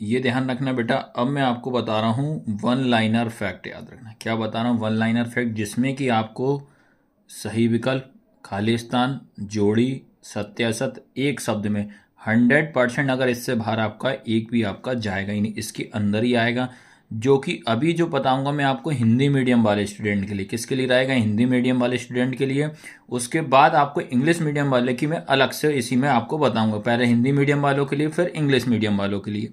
ये ध्यान रखना बेटा। अब मैं आपको बता रहा हूँ वन लाइनर फैक्ट, याद रखना क्या बता रहा हूँ, वन लाइनर फैक्ट, जिसमें कि आपको सही विकल्प, खालिस्तान, जोड़ी, सत्यासत, एक शब्द में 100%, अगर इससे बाहर आपका एक भी आपका जाएगा ही नहीं, इसके अंदर ही आएगा। जो कि अभी जो बताऊंगा मैं आपको हिंदी मीडियम वाले स्टूडेंट के लिए, किसके लिए रहेगा, हिंदी मीडियम वाले स्टूडेंट के लिए। उसके बाद आपको इंग्लिश मीडियम वाले की मैं अलग से इसी में आपको बताऊंगा, पहले हिंदी मीडियम वालों के लिए फिर इंग्लिश मीडियम वालों के लिए।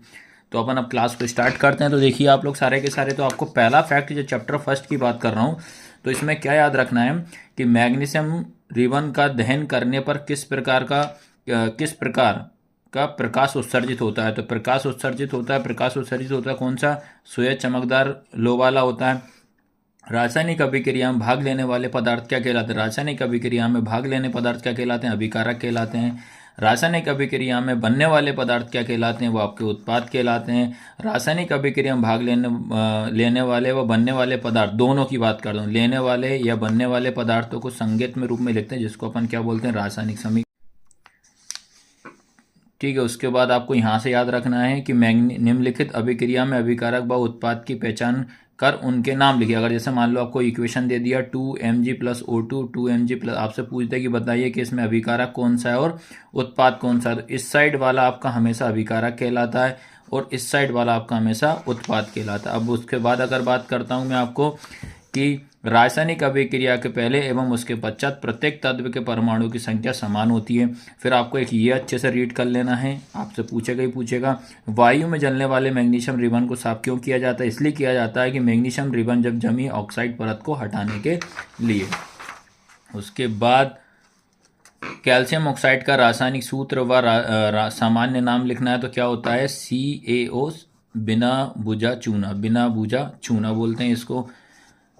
तो अपन अब क्लास को स्टार्ट करते हैं। तो देखिए आप लोग सारे के सारे, तो आपको पहला फैक्ट जो चैप्टर फर्स्ट की बात कर रहा हूँ, तो इसमें क्या याद रखना है कि मैग्नीशियम रिबन का दहन करने पर किस प्रकार का प्रकाश उत्सर्जित होता है। तो प्रकाश उत्सर्जित होता है कौन सा, श्वेत चमकदार लो वाला होता है। रासायनिक अभिक्रिया में भाग लेने वाले पदार्थ क्या कहलाते हैं, रासायनिक अभिक्रिया में भाग लेने पदार्थ क्या कहलाते हैं, अभिकारक कहलाते हैं। रासायनिक अभिक्रिया में बनने वाले पदार्थ क्या कहलाते हैं, वो आपके उत्पाद कहलाते हैं। रासायनिक अभिक्रिया में भाग लेने वाले व बनने वाले पदार्थ दोनों की बात कर रहा हूँ, लेने वाले या बनने वाले पदार्थों को संज्ञित में रूप में लिखते हैं, जिसको अपन क्या बोलते हैं, रासायनिक समीकरण। ठीक है, उसके बाद आपको यहाँ से याद रखना है कि निम्नलिखित अभिक्रिया में अभिकारक व उत्पाद की पहचान कर उनके नाम लिखिए। अगर जैसे मान लो आपको इक्वेशन दे दिया 2mg plus O2 2mg plus, आपसे पूछते कि बताइए कि इसमें अभिकारक कौन सा है और उत्पाद कौन सा है, तो इस साइड वाला आपका हमेशा अभिकारक कहलाता है और इस साइड वाला आपका हमेशा उत्पाद कहलाता है। अब उसके बाद अगर बात करता हूँ मैं आपको कि रासायनिक अभिक्रिया के पहले एवं उसके पश्चात प्रत्येक तत्व के परमाणु की संख्या समान होती है। फिर आपको एक ये अच्छे से रीड कर लेना है, आपसे पूछेगा ही पूछेगा, वायु में जलने वाले मैग्नीशियम रिबन को साफ क्यों किया जाता है, इसलिए किया जाता है कि मैग्नीशियम रिबन जब जमी ऑक्साइड परत को हटाने के लिए। उसके बाद कैल्शियम ऑक्साइड का रासायनिक सूत्र व सामान्य नाम लिखना है, तो क्या होता है, CaO, बिना बुझा चूना बोलते हैं इसको।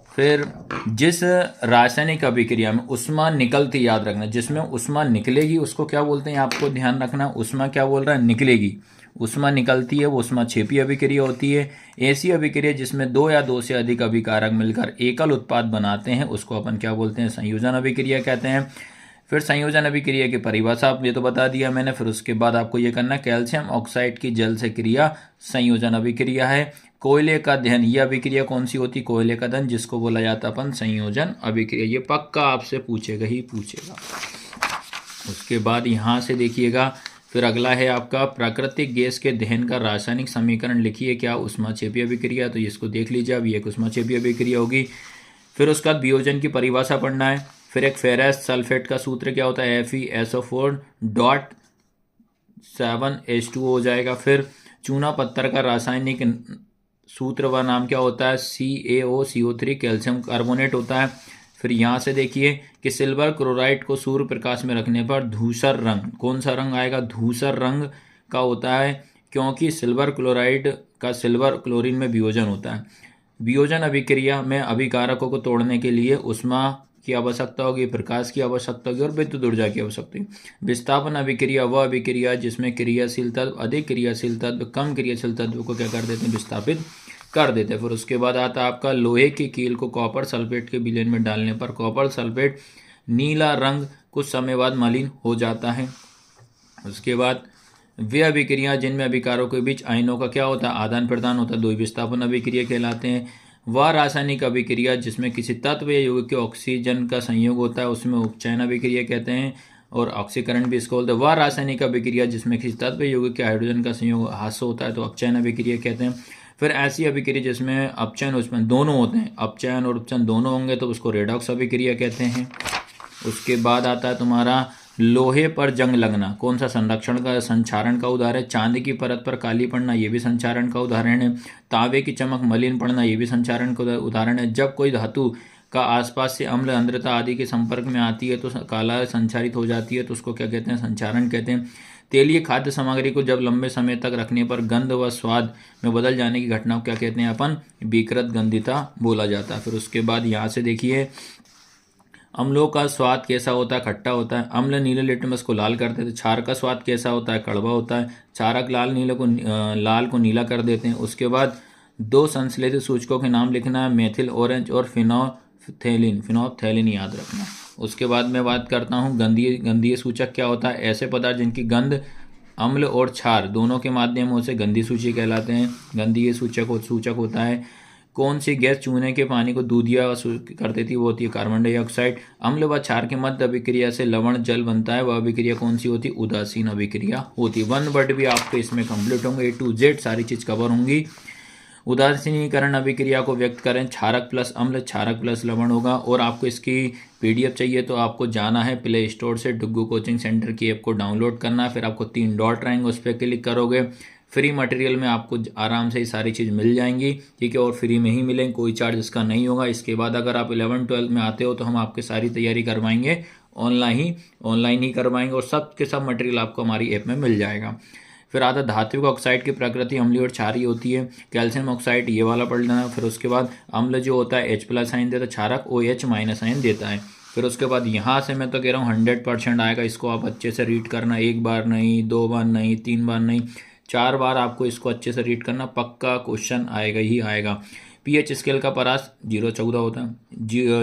फिर जिस रासायनिक अभिक्रिया में उष्मा निकलती, याद रखना, जिसमें उष्मा निकलेगी उसको क्या बोलते हैं, आपको ध्यान रखना, उष्मा क्या बोल रहा है, निकलेगी, उष्मा निकलती है वो उष्मा क्षेपी अभिक्रिया होती है। ऐसी अभिक्रिया जिसमें दो या दो से अधिक अभिकारक मिलकर एकल उत्पाद बनाते हैं उसको अपन क्या बोलते हैं, संयोजन अभिक्रिया कहते हैं। फिर संयोजन अभिक्रिया की परिभाषा ये तो बता दिया मैंने। फिर उसके बाद आपको ये करना, कैल्शियम ऑक्साइड की जल से क्रिया संयोजन अभिक्रिया है। कोयले का दहन, ये अभिक्रिया कौन सी होती, कोयले का दहन, जिसको बोला जाता अपन संयोजन अभिक्रिया। ये पक्का आपसे पूछेगा ही पूछेगा। उसके बाद यहाँ से देखिएगा, फिर अगला है आपका प्राकृतिक गैस के दहन का रासायनिक समीकरण लिखिए, क्या, ऊष्माक्षेपी अभिक्रिया। तो इसको देख लीजिए, अब ये एक ऊष्माक्षेपी अभिक्रिया होगी। फिर उसके बाद वियोजन की परिभाषा पढ़ना है। फिर एक फेरस सल्फेट का सूत्र क्या होता है, FeSO4.7H2O हो जाएगा। फिर चूना पत्थर का रासायनिक सूत्र व नाम क्या होता है, CaOCO3 कैल्शियम कार्बोनेट होता है। फिर यहाँ से देखिए कि सिल्वर क्लोराइड को सूर्य प्रकाश में रखने पर धूसर रंग, कौन सा रंग आएगा, धूसर रंग का होता है, क्योंकि सिल्वर क्लोराइड का सिल्वर क्लोरीन में वियोजन होता है। वियोजन अभिक्रिया में अभिकारकों को तोड़ने के लिए ऊष्मा की आवश्यकता होगी, प्रकाश की आवश्यकता होगी और विद्युत ऊर्जा की आवश्यकता होगी। विस्थापन अभिक्रिया वह अभिक्रिया जिसमें क्रियाशील तत्व अधिक क्रियाशील तत्व कम क्रियाशील तत्व को क्या कर देते हैं, विस्थापित कर देते हैं। फिर उसके बाद आता है आपका लोहे की कील को कॉपर सल्फेट के विलयन में डालने पर कॉपर सल्फेट नीला रंग कुछ समय बाद मलिन हो जाता है। उसके बाद वे अभिक्रिया जिनमें अभिकारकों के बीच आयनों का क्या होता है, आदान प्रदान होता है, दो विस्थापन अभिक्रिया कहलाते हैं। वह रासायनिक अभिक्रिया जिसमें किसी तत्व या यौगिक के ऑक्सीजन का संयोग होता है उसमें उपचयन अभिक्रिया कहते हैं और ऑक्सीकरण भी इसको बोलते हैं। वह रासायनिक अभिक्रिया जिसमें किसी तत्व या यौगिक के हाइड्रोजन का संयोग हास्य होता है तो अपचयन अभिक्रिया कहते हैं। फिर ऐसी अभिक्रिया जिसमें अपचयन उत्पन्न दोनों होते हैं, अपचयन और उपचयन दोनों होंगे तो उसको रेडॉक्स अभिक्रिया कहते हैं। उसके बाद आता है तुम्हारा लोहे पर जंग लगना, कौन सा संरक्षण का संचारण का उदाहरण है। चांदी की परत पर काली पड़ना, ये भी संचारण का उदाहरण है। तांबे की चमक मलिन पड़ना, ये भी संचारण का उदाहरण है। जब कोई धातु का आसपास से अम्ल आर्द्रता आदि के संपर्क में आती है तो काला संचारित हो जाती है तो उसको क्या कहते हैं, संचारण कहते हैं। तेलीय खाद्य सामग्री को जब लंबे समय तक रखने पर गंध व स्वाद में बदल जाने की घटना को क्या कहते हैं अपन, विकृत गंधिता बोला जाता है। फिर उसके बाद यहाँ से देखिए अम्लों का स्वाद कैसा होता है, खट्टा होता है। अम्ल नीले लिटमस को लाल कर देते हैं। क्षार का स्वाद कैसा होता है, कड़वा होता है। क्षारक लाल को नीला कर देते हैं। उसके बाद दो संश्लेषित सूचकों के नाम लिखना है, मेथिल ऑरेंज और फिनोप्थैलिन याद रखना। उसके बाद मैं बात करता हूँ गंधीय सूचक क्या होता है, ऐसे पदार्थ जिनकी गंध अम्ल और क्षार दोनों के माध्यमों से गंदी सूची कहलाते हैं। गंदी ये सूचक होता है। कौन सी गैस चूने के पानी को दूधिया कर देती है? वो होती है कार्बन डाइऑक्साइड। अम्ल व क्षार के मध्य अभिक्रिया से लवण जल बनता है, वह अभिक्रिया कौन सी होती है? उदासीन अभिक्रिया होती है। 1 वर्ड भी आपके इसमें कंप्लीट होंगे, A to Z सारी चीज कवर होंगी। उदासीनीकरण अभिक्रिया को व्यक्त करें, क्षारक प्लस अम्ल, क्षारक प्लस लवण होगा। और आपको इसकी PDF चाहिए तो आपको जाना है प्ले स्टोर से, डुग्गू कोचिंग सेंटर की ऐप को डाउनलोड करना, फिर आपको 3 डॉट रहेंगे, उस पर क्लिक करोगे, फ्री मटेरियल में आपको आराम से ये सारी चीज़ मिल जाएंगी, ठीक है, और फ्री में ही मिलेंगे, कोई चार्ज इसका नहीं होगा। इसके बाद अगर आप 11-12 में आते हो तो हम आपकी सारी तैयारी करवाएंगे, ऑनलाइन ही करवाएंगे, और सब के सब मटेरियल आपको हमारी ऐप में मिल जाएगा। फिर आता धात्विक ऑक्साइड की प्रकृति अम्लीय और क्षारीय होती है। कैल्शियम ऑक्साइड ये वाला पढ़ लेना। फिर उसके बाद अम्ल जो होता है H+ आयन देता है, क्षारक OH- आयन देता है। फिर उसके बाद यहाँ से मैं तो कह रहा हूँ 100% आएगा, इसको आप अच्छे से रीड करना, 1 बार नहीं, 2 बार नहीं, 3 बार नहीं, 4 बार आपको इसको अच्छे से रीड करना, पक्का क्वेश्चन आएगा ही आएगा। पीएच स्केल का परास 0-14 होता है,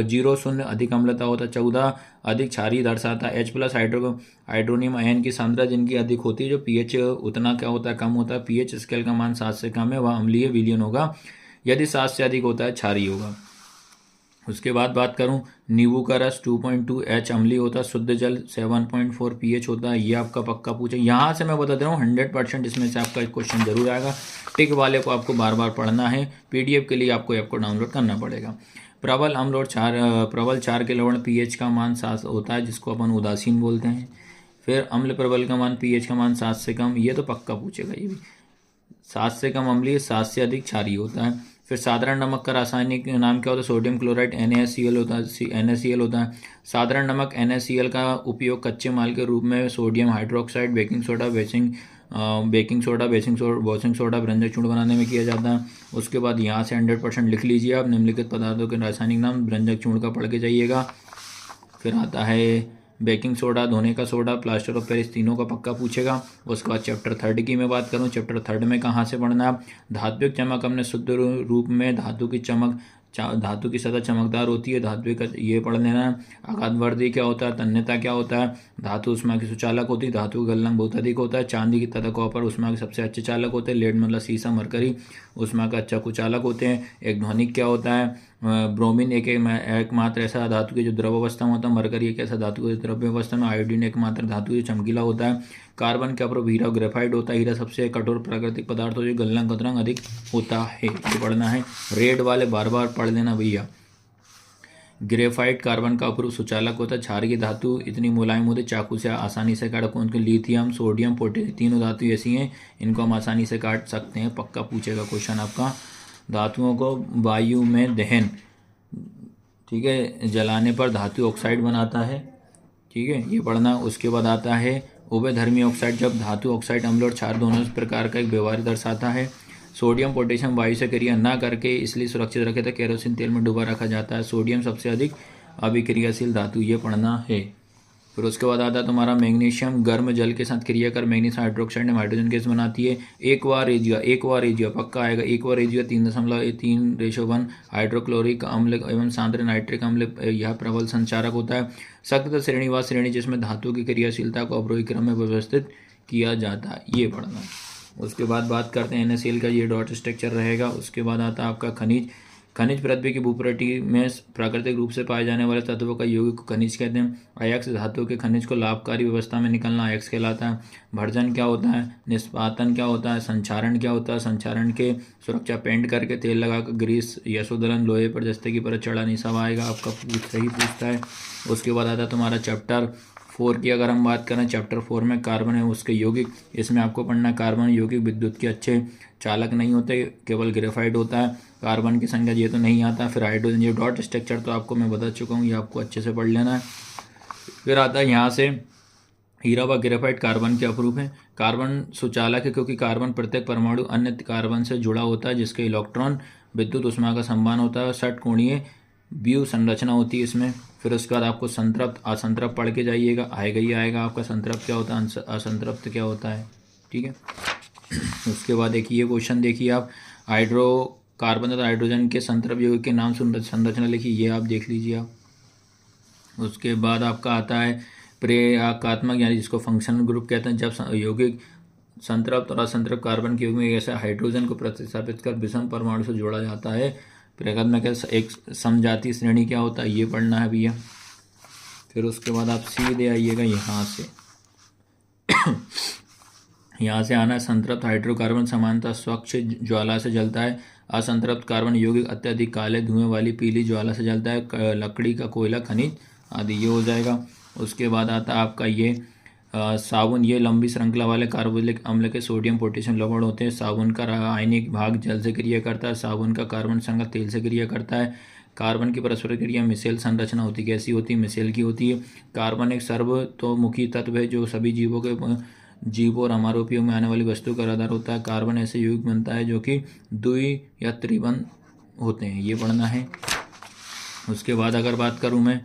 0 शून्य अधिक अम्लता होता है, 14 अधिक क्षारीय दर्शाता है। H+ हाइड्रोनियम आयन की सांद्रता जिनकी अधिक होती है, जो पीएच उतना क्या होता है? कम होता है। पीएच स्केल का मान 7 से कम है, वह अम्लीय विलयन होगा। यदि 7 से अधिक होता है, क्षारीय होगा। उसके बाद बात करूं, नींबू का रस 2.2 H अम्लीय होता है, शुद्ध जल 7.4 pH होता है। ये आपका पक्का पूछे, यहाँ से मैं बता दे रहा हूँ 100% इसमें से आपका एक क्वेश्चन जरूर आएगा। टिक वाले को आपको बार बार पढ़ना है, PDF के लिए आपको ऐप को डाउनलोड करना पड़ेगा। प्रबल अम्ल और प्रबल क्षार के लवण pH का मान 7 होता है, जिसको अपन उदासीन बोलते हैं। फिर अम्ल प्रबल का मान pH का मान 7 से कम, ये तो पक्का पूछेगा, ये भी 7 से कम अम्लीय, 7 से अधिक क्षारीय होता है। फिर साधारण नमक का रासायनिक नाम क्या होता है? सोडियम क्लोराइड NaCl होता है, NaCl होता है। साधारण नमक NaCl का उपयोग कच्चे माल के रूप में sodium hydroxide, baking soda, washing soda, व्यंजक चूर्ण बनाने में किया जाता है। उसके बाद यहाँ से 100% लिख लीजिए आप, निम्नलिखित पदार्थों के रासायनिक नाम व्यंजक चूर्ण का पढ़ के जाइएगा। फिर आता है बेकिंग सोडा, धोने का सोडा, प्लास्टर ऑफ पेरिस, तीनों का पक्का पूछेगा। उसके बाद चैप्टर 3 की मैं बात करूं, चैप्टर 3 में कहाँ से पढ़ना है? धात्विक चमक हमने शुद्ध रूप में धातु की सतह चमकदार होती है, धात्विक ये पढ़ लेना है। आघातवर्ती क्या होता है? तन्यता क्या होता है? धातु उष्मा की सुचालक होती है, धातु का गलनांक बहुत अधिक होता है। चांदी की तथा कॉपर उष्मा के सबसे अच्छे चालक होते हैं। लेड मतलब शीशा, मरकरी उष्मा का अच्छा कुचालक होते हैं। एक ध्वनिक क्या होता है? ब्रोमीन एकमात्र ऐसा धातु की जो द्रव अवस्था में होता है। मरकरी एक ऐसा धातु की द्रव्य अवस्था में। आयोडीन एकमात्र धातु जो चमकीला होता है। कार्बन क्या पर हीरा ग्रेफाइट होता है। हीरा सबसे कठोर प्राकृतिक पदार्थ हो जो गलनांक रंग अधिक होता है, ये पढ़ना है। रेड वाले बार बार पढ़ लेना भैया। ग्रेफाइट कार्बन का अपूर्व सुचालक होता है। क्षारीय धातु इतनी मुलायम होती है चाकू से आसानी से काट, उनके लिथियम, सोडियम, पोटेशियम तीनों धातु ऐसी हैं, इनको हम आसानी से काट सकते हैं। पक्का पूछेगा क्वेश्चन आपका। धातुओं को वायु में दहन, ठीक है, जलाने पर धातु ऑक्साइड बनाता है, ठीक है, ये पढ़ना। उसके बाद आता है उभयधर्मी ऑक्साइड, जब धातु ऑक्साइड अम्ल और क्षार दोनों प्रकार का एक व्यवहार दर्शाता है। सोडियम पोटेशियम वायु से क्रिया न करके इसलिए सुरक्षित रखे तो केरोसिन तेल में डुबा रखा जाता है। सोडियम सबसे अधिक अभिक्रियाशील धातु, ये पढ़ना है। फिर उसके बाद आता है तुम्हारा मैग्नीशियम, गर्म जल के साथ क्रिया कर मैग्नीशियम हाइड्रोक्साइड में हाइड्रोजन गैस बनाती है। एक बार एजिया पक्का आएगा। 3.3:1 हाइड्रोक्लोरिक अम्ल एवं सांद्र नाइट्रिक अम्ल यह प्रबल संचारक होता है। सख्त श्रेणी व श्रेणी जिसमें धातु की क्रियाशीलता को अवरोही क्रम में व्यवस्थित किया जाता है, ये पढ़ना। उसके बाद बात करते हैं NaCl का, ये डॉट स्ट्रक्चर रहेगा। उसके बाद आता है आपका खनिज पृथ्वी की भूपृष्ठ में प्राकृतिक रूप से पाए जाने वाले तत्वों का यौगिक को खनिज कहते हैं। अयस्क धातु के खनिज को लाभकारी व्यवस्था में निकलना अयस्क कहलाता है। भर्जन क्या होता है? निष्पादन क्या होता है? संक्षारण क्या होता है? संक्षारण के सुरक्षा पेंट करके तेल लगाकर ग्रीस, यशोदलन, लोहे पर जस्ते की परत चढ़ानी, सब आएगा आपका सही पूछता है। उसके बाद आता है तुम्हारा चैप्टर 4 की अगर हम बात करें, चैप्टर 4 में कार्बन है उसके यौगिक, इसमें आपको पढ़ना कार्बन यौगिक विद्युत के अच्छे चालक नहीं होते, केवल ग्रेफाइट होता है। कार्बन की संख्या ये तो नहीं आता। फिर हाइड्रोजन, ये डॉट स्ट्रक्चर तो आपको मैं बता चुका हूँ, ये आपको अच्छे से पढ़ लेना है। फिर आता है यहाँ से हीरा व ग्रेफाइट कार्बन के अपरूप है। कार्बन सुचालक है क्योंकि कार्बन प्रत्येक परमाणु अन्य कार्बन से जुड़ा होता है, जिसके इलेक्ट्रॉन विद्युत ऊष्मा का संवहन होता है। षटकोणीय व्यू संरचना होती है इसमें। फिर उसके बाद आपको संतृप्त असंतृप्त पढ़ के जाइएगा, आएगा ही आएगा आपका। संतृप्त क्या होता है, असंतृप्त क्या होता है, ठीक है। उसके बाद देखिए क्वेश्चन, देखिए आप हाइड्रोकार्बन तथा हाइड्रोजन के संतृप्त यौगिक के नाम संरचना लिखिए, ये आप देख लीजिए आप। उसके बाद आपका आता है प्रेरकात्मक, यानी जिसको फंक्शनल ग्रुप कहते हैं। जब यौगिक संतृप्त और असंतृप्त कार्बन के युग्म में ऐसे हाइड्रोजन को प्रतिस्थापित कर विषम परमाणु से जोड़ा जाता है। प्रकृति में क्या एक समजातीय श्रेणी क्या होता है, ये पढ़ना है भैया। फिर उसके बाद आप सीधे आइएगा यहाँ से यहाँ से आना है। संतृप्त हाइड्रोकार्बन सामान्यतः स्वच्छ ज्वाला से जलता है। असंतृप्त कार्बन यौगिक अत्यधिक काले धुएं वाली पीली ज्वाला से जलता है। लकड़ी का कोयला, खनिज आदि, ये हो जाएगा। उसके बाद आता है आपका ये साबुन। ये लंबी श्रृंखला वाले कार्बोक्सिलिक अम्ल के सोडियम पोटेशियम लवण होते हैं। साबुन का रासायनिक भाग जल से क्रिया करता है। साबुन का कार्बन संघ तेल से क्रिया करता है। कार्बन की परस्पर क्रिया मिसेल संरचना होती है। कैसी होती है, मिसेल की होती है। कार्बन एक सर्वतोमुखी तत्व है जो सभी जीवों और हमारे उपयोग में आने वाली वस्तु का आधार होता है। कार्बन ऐसे यौगिक बनता है जो कि द्वि या त्रिबंध होते हैं, ये पढ़ना है। उसके बाद अगर बात करूं मैं,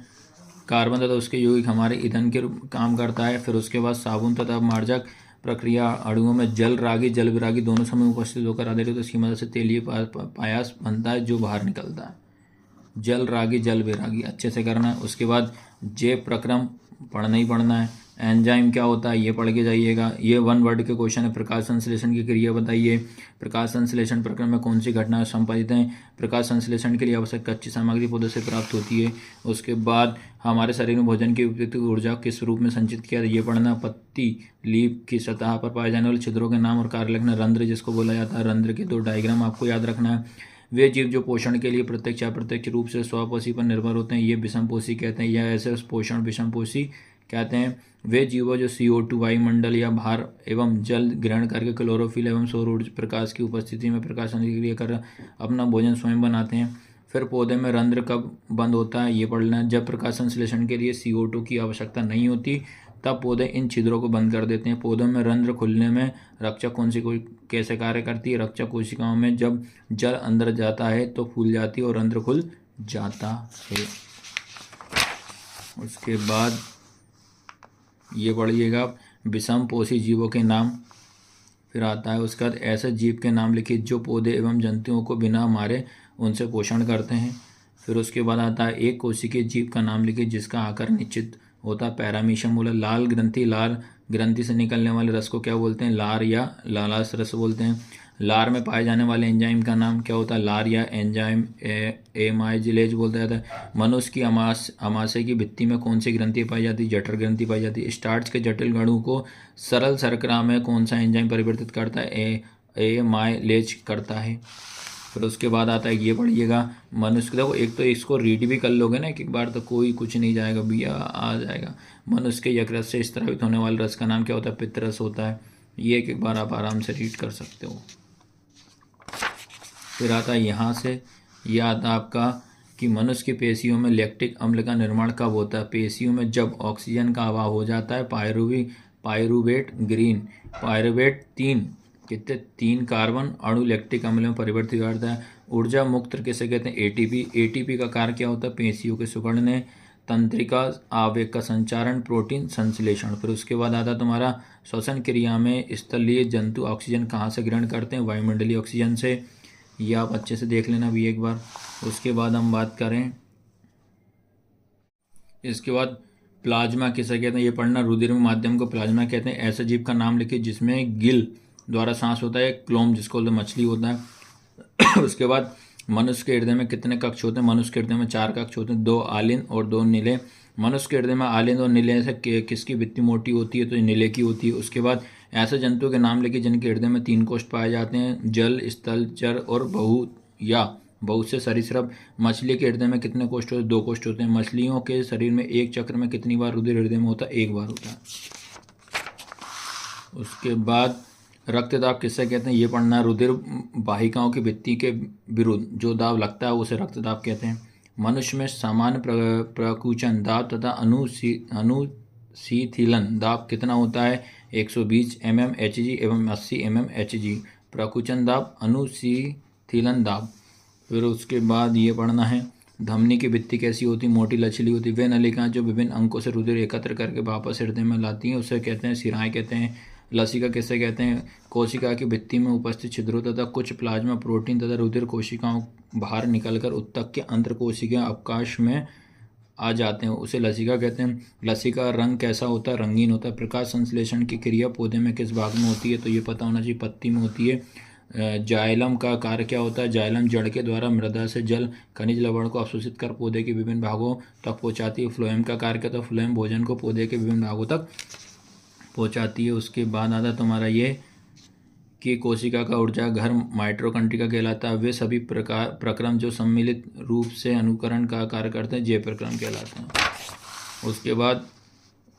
कार्बन तथा उसके यौगिक हमारे ईंधन के काम करता है। फिर उसके बाद साबुन तथा मार्जक प्रक्रिया अणुओं में जल रागी जल विरागी दोनों समय उपस्थित होकर आधारित, तो इसकी मदद से तेलीय पायास बनता है जो बाहर निकलता है। जल रागी जल विरागी अच्छे से करना है। उसके बाद जैव प्रक्रम पढ़ना ही पढ़ना है। एंजाइम क्या होता है, ये पढ़ के जाइएगा। ये 1 वर्ड के क्वेश्चन है। प्रकाश संश्लेषण की क्रिया बताइए। प्रकाश संश्लेषण प्रक्रिया में कौन सी घटनाएं संपादित हैं। प्रकाश संश्लेषण के लिए आवश्यक कच्ची सामग्री पौधों से प्राप्त होती है। उसके बाद हमारे शरीर में भोजन की उपयुक्त ऊर्जा किस रूप में संचित किया, ये पढ़ना। पत्ती लीफ की सतह पर पाए जाने वाले छिद्रों के नाम और कार्य लिखना। रंध्र जिसको बोला जाता है, रंध्र के 2 डायग्राम आपको याद रखना है। वे जीव जो पोषण के लिए प्रत्यक्ष या अप्रत्यक्ष रूप से स्वपोषी पर निर्भर होते हैं, ये विषमपोषी कहते हैं। या ऐसे पोषण विषमपोषी कहते हैं। वे जीव जो CO2 वायुमंडल या भार एवं जल ग्रहण करके क्लोरोफिल एवं सौर ऊर्जा प्रकाश की उपस्थिति में प्रकाशन की क्रिया कर अपना भोजन स्वयं बनाते हैं। फिर पौधे में रंध्र कब बंद होता है, ये पढ़ना है। जब प्रकाश संश्लेषण के लिए CO2 की आवश्यकता नहीं होती तब पौधे इन छिद्रों को बंद कर देते हैं। पौधों में रंध्र खुलने में रक्षक कौन सी कैसे कार्य करती है। रक्षक कोशिकाओं में जब जल अंदर जाता है तो फूल जाती है और रंध्र खुल जाता है। उसके बाद ये पढ़िएगा विषमपोषी जीवों के नाम। फिर आता है उसके बाद ऐसे जीव के नाम लिखिए जो पौधे एवं जंतुओं को बिना मारे उनसे पोषण करते हैं। फिर उसके बाद आता है एक कोशिकीय जीव का नाम लिखिए जिसका आकार निश्चित होता है। पैरामीशियम बोला। लाल ग्रंथि से निकलने वाले रस को क्या बोलते हैं, लार या लालाश रस बोलते हैं। लार में पाए जाने वाले एंजाइम का नाम क्या होता है, लार या एंजाइम एमाइजिलेज बोलता जाता है। मनुष्य की अमाशय की भित्ति में कौन सी ग्रंथि पाई जाती है, जठर ग्रंथि पाई जाती है। स्टार्च के जटिल अणु को सरल शर्करा में कौन सा एंजाइम परिवर्तित करता है, एमाइलेज करता है। फिर उसके बाद आता है ये पढ़िएगा मनुष्य। देखो एक तो इसको रीड भी कर लोगे ना एक बार तो कोई कुछ नहीं जाएगा भैया, आ जाएगा। मनुष्य के यकृत से स्रावित होने वाले रस का नाम क्या होता है, पित्तरस होता है। ये एक बार आप आराम से रीड कर सकते हो। फिर आता है यहाँ से ये आता है आपका कि मनुष्य की पेशियों में लैक्टिक अम्ल का निर्माण कब होता है। पेशियों में जब ऑक्सीजन का अभाव हो जाता है। पायरुवेट 3 कार्बन अणु लैक्टिक अम्ल में परिवर्तित करता है। ऊर्जा मुक्त किसे कहते हैं, एटीपी का कार्य क्या होता है, पेशियों के सिकुड़ने, तंत्रिका आवेग का संचारण, प्रोटीन संश्लेषण। फिर उसके बाद आता तुम्हारा श्वसन क्रिया में स्थलीय जंतु ऑक्सीजन कहाँ से ग्रहण करते हैं, वायुमंडलीय ऑक्सीजन से। ये आप अच्छे से देख लेना भी एक बार। उसके बाद हम बात करें इसके बाद प्लाज्मा किसे कहते हैं, ये पढ़ना। रुधिर माध्यम को प्लाज्मा कहते हैं। ऐसे जीव का नाम लिखिए जिसमें गिल द्वारा सांस होता है, क्लोम जिसको मछली होता है। उसके बाद मनुष्य के हृदय में कितने कक्ष होते हैं, मनुष्य के हृदय में 4 कक्ष होते हैं, 2 आलिंद और 2 नीले। मनुष्य के हृदय में आलिंद और नीले से किसकी भित्ति मोटी होती है, तो नीले की होती है। उसके बाद ऐसे जंतुओं के नाम लिखिए जिनके हृदय में 3 कोष्ठ पाए जाते हैं, जल, स्थल, जल और बहुत से सरीसृप। मछली के हृदय में कितने कोष्ठ होते हैं, 2 कोष्ठ होते हैं। मछलियों के शरीर में एक चक्र में कितनी बार रुधिर हृदय में होता है, 1 बार होता है। उसके बाद रक्तदाब किससे कहते हैं, ये पढ़ना। रुधिर वाहिकाओं की भित्ति के विरुद्ध जो दाब लगता है उसे रक्तदाब कहते हैं। मनुष्य में सामान्य प्रकुचन दाब तथा अनुशीथिलन दाब कितना होता है, 120 mm Hg एवं 80 mm Hg। प्रकुचन दाब, अनुशीथिलन दाब। फिर उसके बाद ये पढ़ना है धमनी की भित्ति कैसी होती, मोटी लचीली होती। वे नलिकाएं जो विभिन्न अंकों से रुधिर एकत्र करके वापस हृदय में लाती हैं उसे कहते हैं शिराएं कहते हैं। लसिका किसे कहते हैं, कोशिका की भित्ति में उपस्थित छिद्रों तथा कुछ प्लाज्मा प्रोटीन तथा रुधिर कोशिकाओं बाहर निकलकर उत्तक के अंतर कोशिकीय अवकाश में आ जाते हैं उसे लसिका कहते हैं। लसिका का रंग कैसा होता है? रंगीन होता है। प्रकाश संश्लेषण की क्रिया पौधे में किस भाग में होती है? तो ये पता होना चाहिए, पत्ती में होती है। जाइलम का कार्य क्या होता है? जाइलम जड़ के द्वारा मृदा से जल खनिज लवण को अवशोषित कर पौधे के विभिन्न भागों तक पहुंचाती है। फ्लोएम का कार्य क्या होता है? फ्लोएम भोजन को पौधे के विभिन्न भागों तक पहुंचाती है। उसके बाद आता तुम्हारा ये कि कोशिका का ऊर्जा घर माइटोकॉन्ड्रिया कहलाता है। वे सभी प्रक्रम जो सम्मिलित रूप से अनुकरण का कार्य करते हैं जे प्रक्रम कहलाते हैं। उसके बाद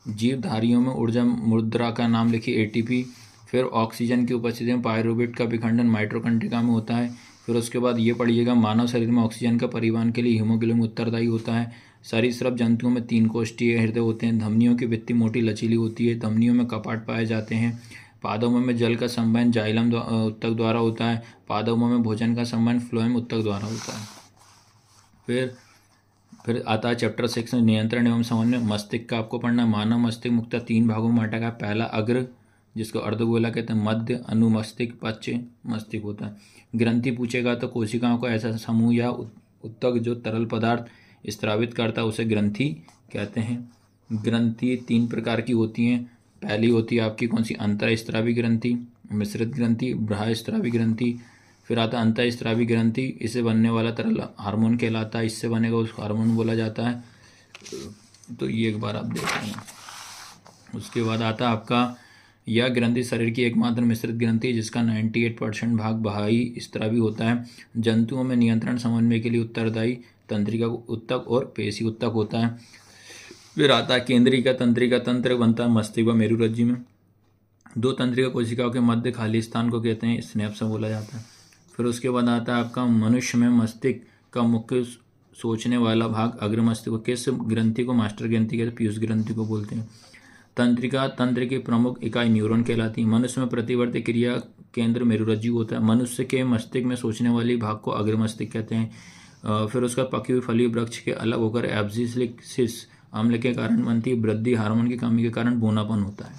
जीवधारियों में ऊर्जा मुद्रा का नाम लिखिए एटीपी। फिर ऑक्सीजन की उपस्थिति में पायरुवेट का विखंडन माइटोकॉन्ड्रिया में होता है। फिर उसके बाद ये पढ़िएगा, मानव शरीर में ऑक्सीजन का परिवहन के लिए हीमोग्लोबिन उत्तरदायी होता है। सरीसृप जंतुओं में 3 कोष्ठीय हृदय होते हैं। धमनियों की भित्ति मोटी लचीली होती है। धमनियों में कपाट पाए जाते हैं। पादपों में जल का संवहन जाइलम उत्तक द्वारा होता है। पादपों में भोजन का संवहन फ्लोएम उत्तक द्वारा होता है। फिर आता है चैप्टर 6 में नियंत्रण एवं समन्वय। मस्तिष्क का आपको पढ़ना है। मानव मस्तिष्क मुख्यतः 3 भागों में बांटा गया। पहला अग्र, जिसको अर्धगोला कहते हैं, मध्य अनुमस्तिष्क, पश्च मस्तिष्क होता है। ग्रंथि पूछेगा तो कोशिकाओं का ऐसा समूह या उत्तक जो तरल पदार्थ स्रावित करता है उसे ग्रंथि कहते हैं। ग्रंथि 3 प्रकार की होती हैं। पहली होती है आपकी कौन सी? अंतःस्रावी ग्रंथि, मिश्रित ग्रंथि, बाह्यस्रावी ग्रंथि। फिर आता अंतःस्रावी ग्रंथि, इससे बनने वाला तरल हार्मोन कहलाता है। इससे बनेगा उस हार्मोन बोला जाता है। तो ये एक बार आप देख लें। उसके बाद आता आपका यह ग्रंथि शरीर की एकमात्र मिश्रित ग्रंथि जिसका 98% भाग बाह्य स्रावी होता है। जंतुओं में नियंत्रण समन्वय के लिए उत्तरदायी तंत्रिका उत्तक और पेशी उत्तक होता है। फिर आता है केंद्रीय तंत्रिका तंत्र बनता है मस्तिष्क व मेरुरज्जु में। 2 तंत्रिका कोशिकाओं के मध्य खाली स्थान को कहते हैं स्नैप्स बोला जाता है। फिर उसके बाद आता है आपका मनुष्य में मस्तिष्क का मुख्य सोचने वाला भाग अग्र मस्तिष्क। किस ग्रंथि को मास्टर ग्रंथि कहते हैं? पीयूष ग्रंथि को बोलते हैं। तंत्रिका तंत्र की प्रमुख इकाई न्यूरॉन कहलाती है। मनुष्य में प्रतिवर्ती क्रिया केंद्र मेरुरज्जु होता है। मनुष्य के मस्तिष्क में सोचने वाली भाग को अग्र मस्तिष्क कहते हैं। फिर उसका पकी हुई फली वृक्ष के अलग होकर एब्सिसिलिक अम्ल के कारण बनती है। वृद्धि हार्मोन की कमी के कारण बूनापन होता है।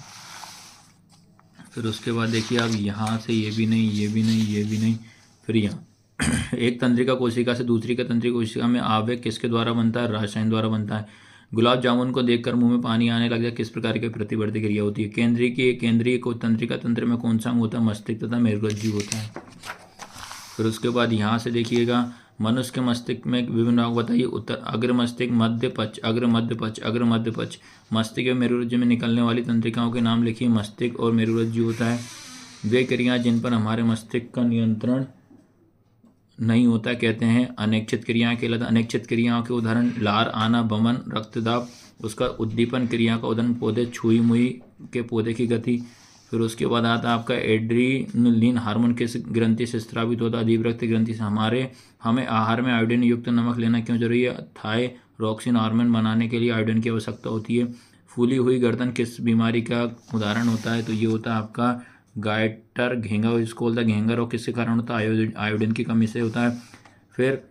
फिर उसके बाद देखिए आप यहाँ से ये भी नहीं, ये भी नहीं, ये भी नहीं, फिर यहाँ एक तंत्रिका कोशिका से दूसरी का तंत्रिका कोशिका में आवेग किसके द्वारा बनता है? रसायन द्वारा बनता है। गुलाब जामुन को देखकर मुंह में पानी आने लग जाए, किस प्रकार की प्रतिवर्ती क्रिया होती है? केंद्रीय को तंत्रिका तंत्र में कौन सा अंग होता है? मस्तिष्क तथा मेरुरज्जु होता है। फिर उसके बाद यहाँ से देखिएगा मनुष्य के मस्तिष्क में विभिन्न भाग बताइए। उत्तर अग्र मस्तिष्क, मध्य पक्ष, अग्र मध्य पक्ष, अग्र मध्य पक्ष। मस्तिष्क और मेरुरज्जु में निकलने वाली तंत्रिकाओं के नाम लिखिए। मस्तिष्क और मेरुरज्जु होता है। वे क्रियाएं जिन पर हमारे मस्तिष्क का नियंत्रण नहीं होता कहते हैं अनैच्छिक क्रियाएं कहलाता है। अनैच्छिक क्रियाओं के उदाहरण लार आना, बमन, रक्तदाब। उसका उद्दीपन क्रिया का उदाहरण पौधे छुई मुई के पौधे की गति। फिर उसके बाद आता है आपका एड्रीनलिन हार्मोन किस ग्रंथि से स्रावित होता है? अधिवृक्क ग्रंथि से। हमें आहार में आयोडीन युक्त नमक लेना क्यों जरूरी है? थायरॉक्सिन हार्मोन बनाने के लिए आयोडीन की आवश्यकता होती है। फूली हुई गर्दन किस बीमारी का उदाहरण होता है? तो ये होता है आपका गाइटर घेंगा, इसको बोलता है घेंगा। और किसके कारण होता है? आयोडीन की कमी से होता है। फिर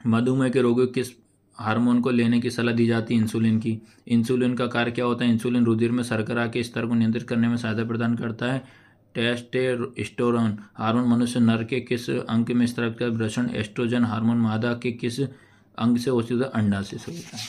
मधुमेह के रोगियों किस हार्मोन को लेने की सलाह दी जाती है? इंसुलिन की। इंसुलिन का कार्य क्या होता है? इंसुलिन रुधिर में शर्करा के स्तर को नियंत्रित करने में सहायता प्रदान करता है। टेस्टोस्टेरोन हार्मोन मनुष्य नर के किस अंग में स्रावित करता है? वृषण। एस्ट्रोजन हार्मोन मादा के किस अंग से होता है? अंडाशय से होता है।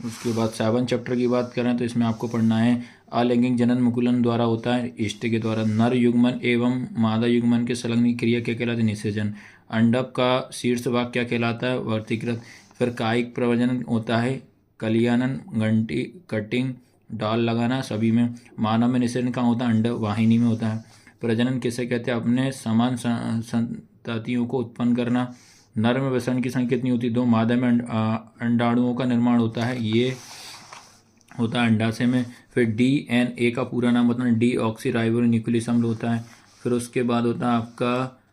उसके बाद 7 चैप्टर की बात करें तो इसमें आपको पढ़ना है अलैंगिक जनन मुकुलन द्वारा होता है, ईस्ट के द्वारा। नर युग्मन एवं मादा युग्मन के संलग्न क्रिया क्या कहलाती है? निषेचन। अंडक का शीर्ष भाग क्या कहलाता है? वर्तिकृत। फिर कायिक प्रजनन होता है कलियानन, घंटी, कटिंग, डाल लगाना सभी में। मानव में निषेचन कहाँ होता है? अंड वाहिनी में होता है। प्रजनन किसे कहते हैं? अपने समान संततियों को उत्पन्न करना। नर में वसंत की संख्या कितनी होती है? 2। मादा में अंडाणुओं का निर्माण होता है, ये होता है अंडाशय में। फिर DNA का पूरा नाम बताना, डीऑक्सीराइबोन्यूक्लिक अम्ल होता है। फिर उसके बाद होता है आपका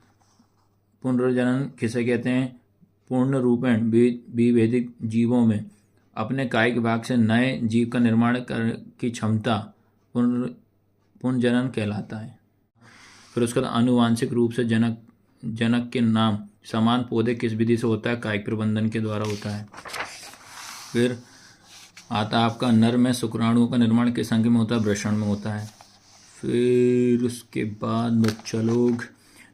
पुनर्जनन किसे कहते हैं? पूर्ण रूपेण विभेदित जीवों में अपने कायिक भाग से नए जीव का निर्माण की क्षमता पुनर्जनन कहलाता है। फिर उसके बाद आनुवांशिक रूप से जनक के नाम समान पौधे किस विधि से होता है? कायिक प्रबंधन के द्वारा होता है। फिर आता आपका नर में शुक्राणुओं का निर्माण किस अंग में होता है? वृषण में होता है। फिर उसके बाद बच्चा लोग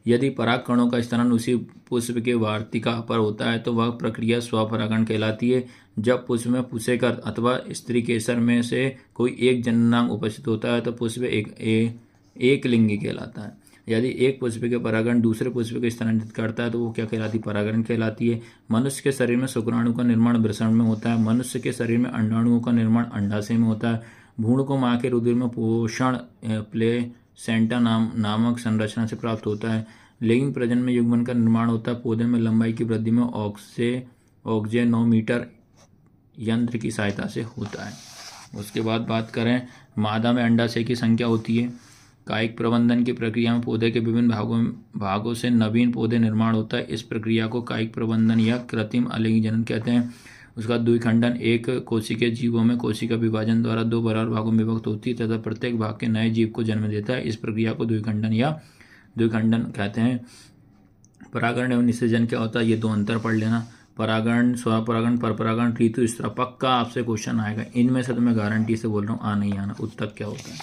यदि परागकणों का स्थान उसी पुष्प के वार्तिका पर होता है तो वह प्रक्रिया स्वपरागण कहलाती है। जब पुष्प में पुष्कर अथवा स्त्री केसर में से कोई एक जननांग उपस्थित होता है तो पुष्प एक लिंगी कहलाता है। यदि एक पुष्प के परागण दूसरे पुष्प को स्थानांतरित करता है तो वो क्या कहलाती है? परागण कहलाती है। मनुष्य के शरीर में शुक्राणु का निर्माण वृषण में होता है। मनुष्य के शरीर में अंडाणुओं का निर्माण अंडाशय में होता है। भ्रूण को माँ के रुधिर में पोषण प्लेसेंटा नामक संरचना से प्राप्त होता है। लैंगिक प्रजनन में युग्मन का निर्माण होता है। पौधे में लंबाई की वृद्धि में ऑक्जेनोमीटर यंत्र की सहायता से होता है। उसके बाद बात करें मादा में अंडाशय की संख्या होती है। कायिक प्रबंधन की प्रक्रिया में पौधे के विभिन्न भागों से नवीन पौधे निर्माण होता है। इस प्रक्रिया को कायिक प्रबंधन या कृत्रिम अलैंगिक जनन कहते हैं। उसका द्विखंडन एक कोशिकीय जीवों में कोशिका विभाजन द्वारा दो बराबर भागों में विभक्त होती है तथा प्रत्येक भाग के नए जीव को जन्म देता है। इस प्रक्रिया को द्विखंडन कहते हैं। परागण एवं निषेचन क्या होता है? ये दो अंतर पढ़ लेना। परागण, स्वपरागण, परपरागण, ऋतुस्राव, पक्का आपसे क्वेश्चन आएगा। इनमें से तो मैं गारंटी से बोल रहा हूँ नहीं आना। उत्तक क्या होता है?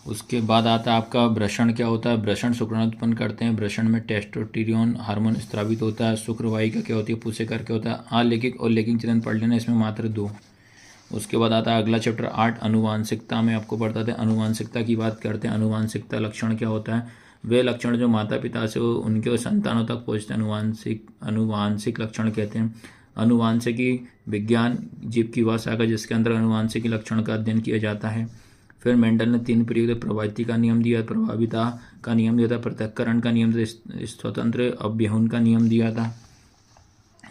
उसके बाद आता है आपका वृषण क्या होता है? वृषण शुक्राणु उत्पन्न करते हैं। वृषण में टेस्टोस्टेरोन हार्मोन स्रावित होता है। शुक्रवाहिका क्या होती है? पुष्कर क्या होता है? आलेखिक और लेखिक चरण पढ़ लेना, इसमें मात्र 2। उसके बाद आता है अगला चैप्टर 8 अनुवांशिकता में आपको बताते हैं। अनुवांशिकता की बात करते हैं। अनुवांशिकता लक्षण क्या होता है? वे लक्षण जो माता पिता से उनके संतानों तक पहुँचते हैं अनुवांशिक लक्षण कहते हैं। अनुवांशिकी विज्ञान जीव की वह शाखा जिसके अंदर अनुवांशिकी लक्षण का अध्ययन किया जाता है। फिर मेंडल ने 3 प्रयोग प्रभाविता का नियम दिया, प्रभाविता का नियम दिया था, पृथक्करण का नियम दिया, स्वतंत्र अव्यूहन का नियम दिया था।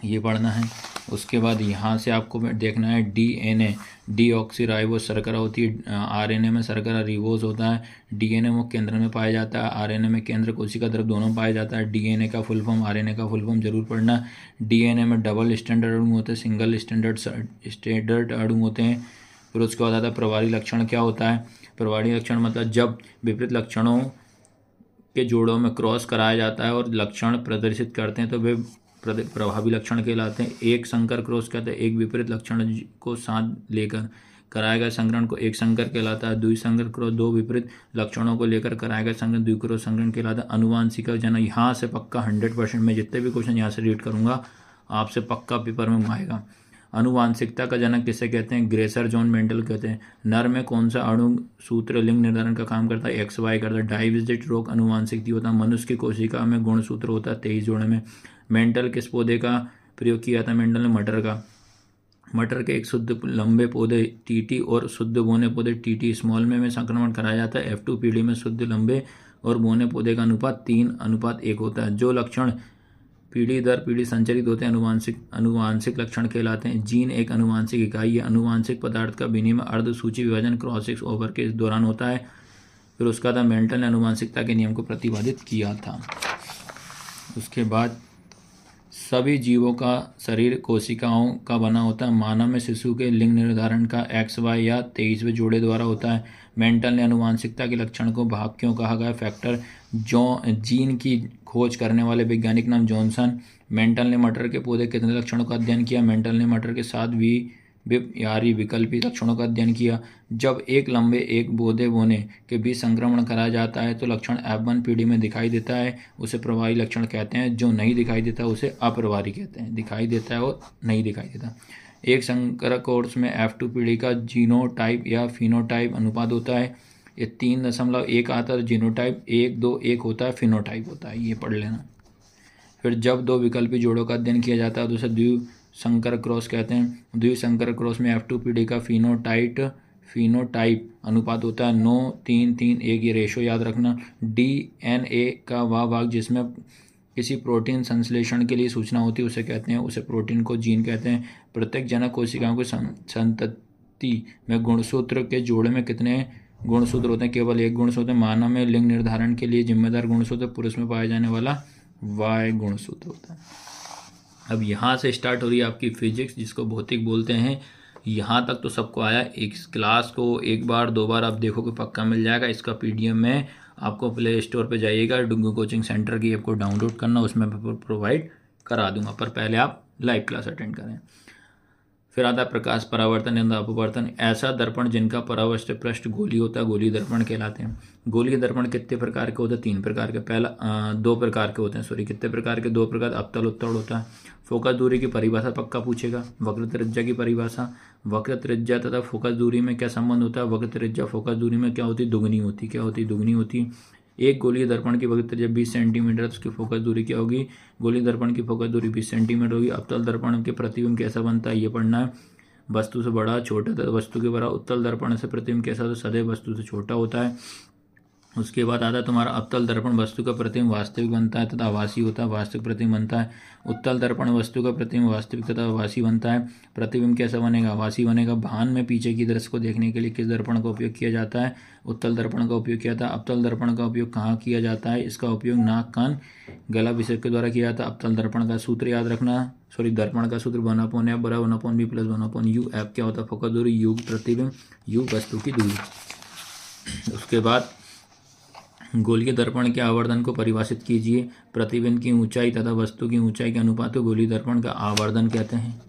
ये पढ़ना है। उसके बाद यहाँ से आपको देखना है डीएनए डीऑक्सीराइबोस शर्करा होती है। आरएनए में शर्करा रिबोस होता है। डीएनए मुख्य केंद्र में पाया जाता है। आरएनए में केंद्र कोशिका द्रव दोनों पाया जाता है। डीएनए का फुल फॉर्म, आरएनए का फुल फॉर्म जरूर पढ़ना। डीएनए में डबल स्टैंडर्ड अणु होते हैं, सिंगल स्टैंडर्ड अणु होते हैं। फिर उसके बाद आता है प्रभावी लक्षण क्या होता है? प्रभावी लक्षण मतलब जब विपरीत लक्षणों के जोड़ों में क्रॉस कराया जाता है और लक्षण प्रदर्शित करते हैं तो वे प्रभावी लक्षण कहलाते हैं। एक संकर क्रॉस कहते हैं एक विपरीत लक्षण को साथ लेकर कराया गया संकरण को एक संकर कहलाता है। द्विसंकर क्रॉस दो विपरीत लक्षणों को लेकर कराया गया संकरण द्विक्रॉस संकरण कहलाता है। अनुवांशिक जनन यहाँ से पक्का 100% मैं जितने भी क्वेश्चन यहाँ से रीड करूँगा आपसे पक्का पेपर में आएगा। अनुवांशिकता का जनक किसे कहते हैं? ग्रेसर जॉन मेंडल कहते हैं। नर में कौन सा अणु सूत्र लिंग निर्धारण का काम करता है? XY करता है। डाइविजिट रोग अनुवांशिक होता है। मनुष्य की कोशिका में गुणसूत्र होता है 23 जोड़े में। मेंडल किस पौधे का प्रयोग किया था? मेंडल ने मटर का। मटर के एक शुद्ध लंबे पौधे TT और शुद्ध बोने पौधे TT स्मॉल में संक्रमण कराया जाता है। F2 पीढ़ी में शुद्ध लंबे और बोने पौधे का अनुपात 3:1 होता है। जो लक्षण पीढ़ी दर पीढ़ी संचरित होते हैं अनुवांशिक लक्षण कहलाते हैं। जीन एक अनुवांशिक इकाई है। अनुवांशिक पदार्थ का विनिमय अर्धसूची विभाजन क्रॉस ओवर के दौरान होता है। फिर उसका था मेंटल ने अनुवांशिकता के नियम को प्रतिपादित किया था। उसके बाद सभी जीवों का शरीर कोशिकाओं का बना होता है। मानव में शिशु के लिंग निर्धारण का XY या 23वें जोड़े द्वारा होता है। मेंटल ने अनुवांशिकता के लक्षण को भाग क्यों कहा गया? फैक्टर जीन की खोज करने वाले वैज्ञानिक नाम जॉनसन। मेंटल ने मटर के पौधे कितने लक्षणों का अध्ययन किया? मेंटल ने मटर के 7 विकल्पी लक्षणों का अध्ययन किया। जब एक लंबे एक बोधे बोने के बीच संक्रमण कराया जाता है तो लक्षण F1 पीढ़ी में दिखाई देता है, उसे प्रभावी लक्षण कहते हैं। जो नहीं दिखाई देता उसे अप्रभावी कहते हैं। दिखाई देता है और नहीं दिखाई देता। एक संकर कोर्स में F2 पीढ़ी का जीनोटाइप या फिनोटाइप अनुपात होता है। ये 3.1 आता है। जीनोटाइप 1:2:1 होता है, फिनोटाइप होता है। ये पढ़ लेना। फिर जब 2 विकल्पी जोड़ों का अध्ययन किया जाता है तो उसे द्विसंकर क्रॉस कहते हैं। द्विसंकर क्रॉस में F2 पीढ़ी का फिनोटाइप अनुपात होता है 9:3:3:1। ये रेशो याद रखना। DNA का वह भाग जिसमें किसी प्रोटीन संश्लेषण के लिए सूचना होती है उसे कहते हैं, उसे प्रोटीन को जीन कहते हैं। प्रत्येक जनक कोशिकाओं की संतति में गुणसूत्र के जोड़े में कितने गुणसूत्र होते हैं? केवल एक गुणसूत्र। मानव में लिंग निर्धारण के लिए जिम्मेदार गुणसूत्र पुरुष में पाया जाने वाला Y गुणसूत्र होता है। अब यहाँ से स्टार्ट हो रही है आपकी फिजिक्स जिसको भौतिक बोलते हैं। यहाँ तक तो सबको आया। इस क्लास को एक बार 2 बार आप देखोगे पक्का मिल जाएगा। इसका PDF में आपको प्ले स्टोर पे जाइएगा, डुंगू कोचिंग सेंटर की ऐप को डाउनलोड करना, उसमें प्रोवाइड करा दूंगा। पर पहले आप लाइव क्लास अटेंड करें। फिर आता है प्रकाश परावर्तन या अपवर्तन। ऐसा दर्पण जिनका परावर्त पृष्ठ गोलीय होता है गोलीय दर्पण कहलाते हैं। गोलीय दर्पण कितने प्रकार के होते हैं? 3 प्रकार के। पहला 2 प्रकार के होते हैं, सॉरी कितने प्रकार के? 2 प्रकार। अवतल उत्तल होता है। फोकस दूरी की परिभाषा पक्का पूछेगा। वक्र त्रिज्या की परिभाषा। वक्र त्रिज्या तथा फोकस दूरी में क्या संबंध होता है? वक्र त्रिज्या फोकस दूरी में क्या होती है? दुगनी होती। क्या होती? दुगनी होती। एक गोलीय दर्पण की वक्र त्रिज्या 20 सेंटीमीटर, उसकी फोकस दूरी क्या होगी? गोलीय दर्पण की फोकस दूरी 20 सेंटीमीटर होगी। अवतल दर्पण के प्रतिबिंब कैसा बनता है ये पढ़ना है। वस्तु से बड़ा, छोटा तथा वस्तु के बड़ा। उत्तल दर्पण से प्रतिबिंब कैसा होता है? सदैव वस्तु से छोटा होता है। उसके बाद आता है तुम्हारा अवतल दर्पण वस्तु का प्रतिबिंब वास्तविक बनता है तथा आभासी होता है, वास्तविक प्रतिबिंब बनता है। उत्तल दर्पण वस्तु का प्रतिबिंब वास्तविक तथा आभासी बनता है। प्रतिबिंब कैसा बनेगा? आभासी बनेगा। वाहन में पीछे की दृश्य को देखने के लिए किस दर्पण का उपयोग किया जाता है? उत्तल दर्पण का उपयोग किया जाता है। अवतल दर्पण का उपयोग कहाँ किया जाता है? इसका उपयोग नाक, कान, गला विषय के द्वारा किया जाता है। अवतल दर्पण का सूत्र याद रखना, सॉरी दर्पण का सूत्र 1/f बराबर 1/b प्लस 1/u। एफ क्या होता है? फोकस दूरी। यू प्रतिबिंब, यू वस्तु की दूरी। उसके बाद गोलीय दर्पण के आवर्धन को परिभाषित कीजिए। प्रतिबिंब की ऊंचाई तथा वस्तु की ऊंचाई के अनुपात को गोलीय दर्पण का आवर्धन कहते हैं।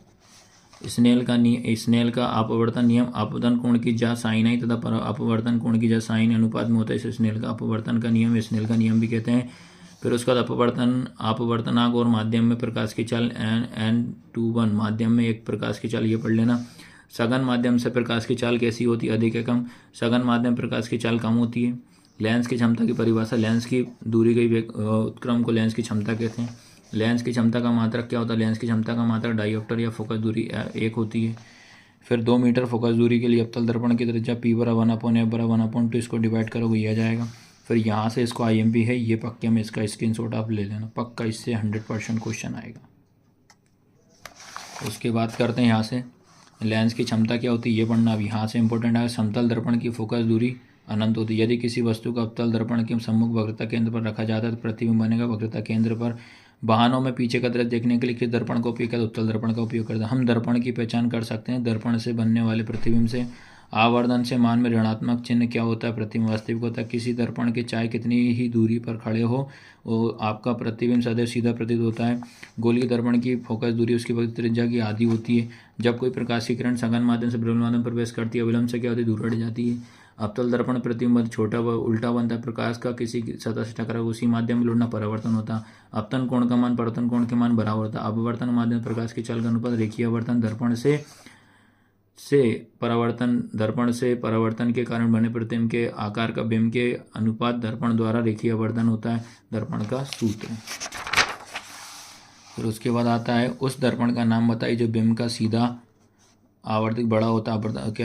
स्नेल का अपवर्तन नियम अपवर्तन कोण की जा साइन आई तथा अपवर्तन कोण की जा साइन अनुपात में होता है, इसे स्नेल का अपवर्तन का नियम, स्नेल का नियम भी कहते हैं। फिर उसका अपवर्तनांक और माध्यम में प्रकाश की चाल n/1 माध्यम में एक प्रकाश की चाल, ये पढ़ लेना। सघन माध्यम से प्रकाश की चाल कैसी होती है? अधिक या कम? सघन माध्यम प्रकाश की चाल कम होती है। लेंस की क्षमता की परिभाषा। लेंस की दूरी गई उत्क्रम को लेंस की क्षमता कहते हैं। लेंस की क्षमता का मात्रक क्या होता है? लेंस की क्षमता का मात्रक डायोप्टर या फोकस दूरी 1 होती है। फिर 2 मीटर फोकस दूरी के लिए अवतल दर्पण की त्रिज्या P बराबर 1/f बराबर 1/2, इसको डिवाइड करोगे ये आ जाएगा। फिर यहाँ से इसको IMP है ये पक्के में, इसका स्क्रीनशॉट आप ले लेना, पक्का इससे 100% क्वेश्चन आएगा। उसके बाद करते हैं यहाँ से लेंस की क्षमता क्या होती है ये पढ़ना। अब यहाँ से इंपॉर्टेंट है समतल दर्पण की फोकस दूरी अनंत होती है। यदि किसी वस्तु को अवतल दर्पण के सम्मुख वक्रता केंद्र पर रखा जाता है तो प्रतिबिंब बनेगा वक्रता केंद्र पर। वाहनों में पीछे का दृश्य देखने के लिए किस दर्पण का उपयोग करते हैं? उत्तल दर्पण का उपयोग करते हैं। हम दर्पण की पहचान कर सकते हैं दर्पण से बनने वाले प्रतिबिंब से। आवर्धन से मान में ऋणात्मक चिन्ह क्या होता है? प्रतिबिंब वास्तविक होता है। किसी दर्पण के चाहे कितनी ही दूरी पर खड़े हो वो आपका प्रतिबिंब सदैव सीधा प्रतीत होता है। गोलीय दर्पण की फोकस दूरी उसकी वक्र त्रिज्या की आधी होती है। जब कोई प्रकाश की किरण सघन माध्यम से विलंब माध्यम प्रवेश करती है विलंब से क्या होती है? दूर हट जाती है। अवतल दर्पण प्रतिबिंब छोटा व उल्टा बनता है। प्रकाश का किसी सतह से टकरा उसी माध्यम में लौटना परावर्तन होता है। अपतन कोण का मान परावर्तन कोण के मान बराबर होता है। अपवर्तन माध्यम प्रकाश की चाल का अनुपात रेखीय आवर्तन दर्पण से परावर्तन के कारण बने प्रतिबिंब के आकार का बिंब के अनुपात दर्पण द्वारा रेखीय आवर्धन होता है, दर्पण का सूत्र। फिर उसके बाद आता है उस दर्पण का नाम बताइए जो बिंब का सीधा आवर्तिक बड़ा होता है।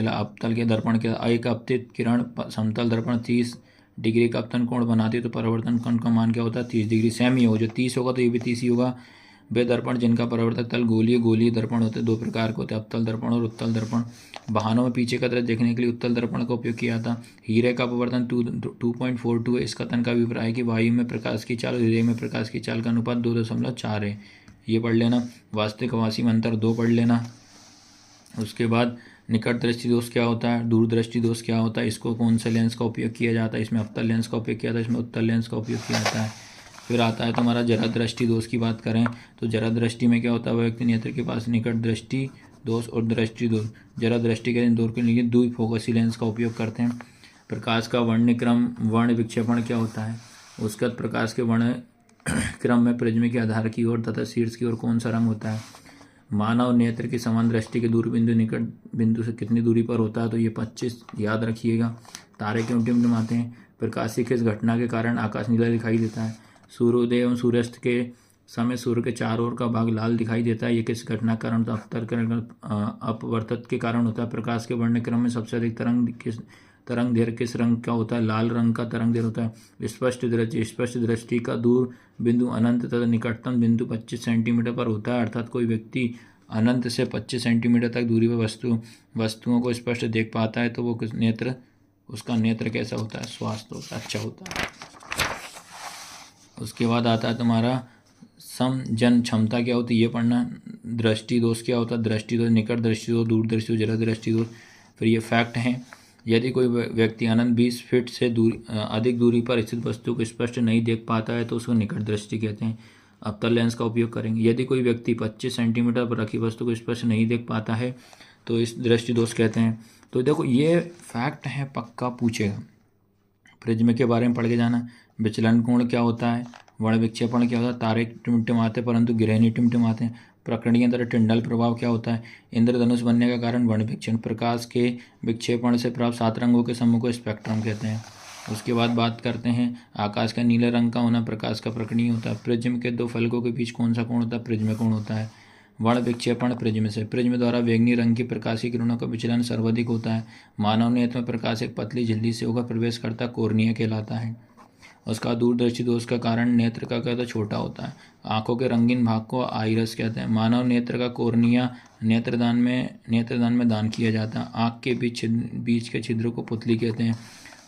अवतल के दर्पण के एक अपतित किरण समतल दर्पण 30 डिग्री का अपतन कोण बनाती है तो परावर्तन कोण का मान क्या होता है? 30 डिग्री। सेम ही होगा, जो 30 होगा तो ये भी 30 ही होगा। वे दर्पण जिनका परावर्तक तल गोलीय दर्पण होते हैं 2 प्रकार के होते हैं, अवतल दर्पण और उत्तल दर्पण। वाहनों में पीछे का दृश्य देखने के लिए उत्तल दर्पण का उपयोग किया था। हीरे का अपवर्तन 2.42 है। इस कथन का अभिप्राय है कि वायु में प्रकाश की चाल और हीरे में प्रकाश की चाल का अनुपात 2.4 है, ये पढ़ लेना। वास्तविक आभासी में अंतर 2 पढ़ लेना। उसके बाद निकट दृष्टि दोष क्या होता है? दूर दृष्टि दोष क्या होता है? इसको कौन सा लेंस का उपयोग किया जाता है? इसमें अवतल लेंस का उपयोग किया जाता है, इसमें उत्तल लेंस का उपयोग किया जाता है। फिर आता है तुम्हारा जरा दृष्टि दोष की बात करें तो जरा दृष्टि में क्या होता है? व्यक्ति नेत्र के पास निकट दृष्टि दोष और दृष्टि दोष। जरा दृष्टि के दौर के लिए द्विफोकसी लेंस का उपयोग करते हैं। प्रकाश का वर्ण विक्षेपण क्या होता है? उसका प्रकाश के वर्ण क्रम में प्रिज्म के आधार की ओर तथा शीर्ष की ओर कौन सा रंग होता है? मानव नेत्र की समान दृष्टि के दूर बिंदु निकट बिंदु से कितनी दूरी पर होता है? तो ये 25 याद रखिएगा। तारे क्यों टिमटिमाते हैं? प्रकाश की किस घटना के कारण आकाश नीला दिखाई देता है? सूर्योदय एवं सूर्यास्त के समय सूर्य के चारों ओर का भाग लाल दिखाई देता है, ये किस घटना के कारण? तो अपवर्तन के कारण होता है। प्रकाश के बढ़ने क्रम में सबसे अधिक तरंग दैर्घ्य किस रंग का होता है? लाल रंग का तरंग दैर्घ्य होता है। स्पष्ट दृष्टि का दूर बिंदु अनंत तथा निकटतम बिंदु 25 सेंटीमीटर पर होता है, अर्थात कोई व्यक्ति अनंत से 25 सेंटीमीटर तक दूरी पर वस्तुओं को स्पष्ट देख पाता है तो वो उसका नेत्र कैसा होता है? स्वास्थ्य होता है, अच्छा होता है। उसके बाद आता है तुम्हारा समजन क्षमता क्या होती है ये पढ़ना। दृष्टि दोष क्या होता है? दृष्टि दोष निकट दृष्टि दोष, दूर दृष्टि दोष, जरा दृष्टि दोष। फिर ये फैक्ट हैं। यदि कोई व्यक्ति अनंत 20 फीट से अधिक दूरी पर स्थित वस्तु को स्पष्ट नहीं देख पाता है तो उसको निकट दृष्टि कहते हैं। अवतल लेंस का उपयोग करेंगे। यदि कोई व्यक्ति 25 सेंटीमीटर पर रखी वस्तु को स्पष्ट नहीं देख पाता है तो इस दृष्टि दोष कहते हैं। तो देखो ये फैक्ट है, पक्का पूछेगा। प्रिज्म के बारे में पढ़ के जाना। विचलन कोण क्या होता है, वर्ण विक्षेपण क्या होता है, तारे टिमटिमाते परंतु ग्रह नहीं टिमटिमाते हैं, प्रकरणीय तरह टिंडल प्रभाव क्या होता है, इंद्रधनुष बनने का कारण वर्ण विक्षेपण, प्रकाश के विक्षेपण से प्राप्त 7 रंगों के समूह को स्पेक्ट्रम कहते हैं। उसके बाद बात करते हैं आकाश का नीले रंग का होना प्रकाश का प्रकरणीय होता है। प्रिज्म के 2 फलकों के बीच कौन सा कोण होता है, प्रिज्म कोण होता है। वर्ण विक्षेपण प्रिज्म से, प्रिज्म द्वारा बैंगनी रंग की प्रकाशीय किरणों का विचलन सर्वाधिक होता है। मानव नेत्र में प्रकाश एक पतली झिल्ली से होकर प्रवेश करता कॉर्निया कहलाता है। उसका दूरदर्शी दोष का कारण नेत्र का कहता छोटा होता है। आंखों के रंगीन भाग को आइरस कहते हैं। मानव नेत्र का कॉर्निया नेत्रदान में दान किया जाता है। आँख के बीच के छिद्रों को पुतली कहते हैं।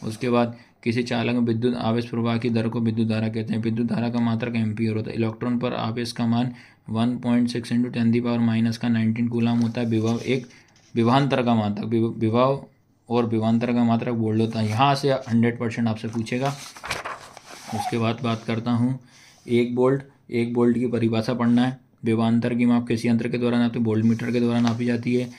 उसके बाद किसी चालक में विद्युत आवेश प्रवाह की दर को विद्युत धारा कहते हैं। विद्युत धारा का मात्रक एम्पियर होता है। इलेक्ट्रॉन पर आवेश का मान 1.6 × 10⁻⁻⁻⁻⁰ कूलम होता है। विभव एक विभवांतर का मात्रक, विभव और विभवांतर का मात्रक वोल्ट होता है। यहाँ से 100% आपसे पूछेगा। उसके बाद बात करता हूँ 1 वोल्ट की परिभाषा पढ़ना है। विभवांतर की माप किसी यंत्र के द्वारा नापते वोल्ट मीटर के द्वारा नापी जाती है।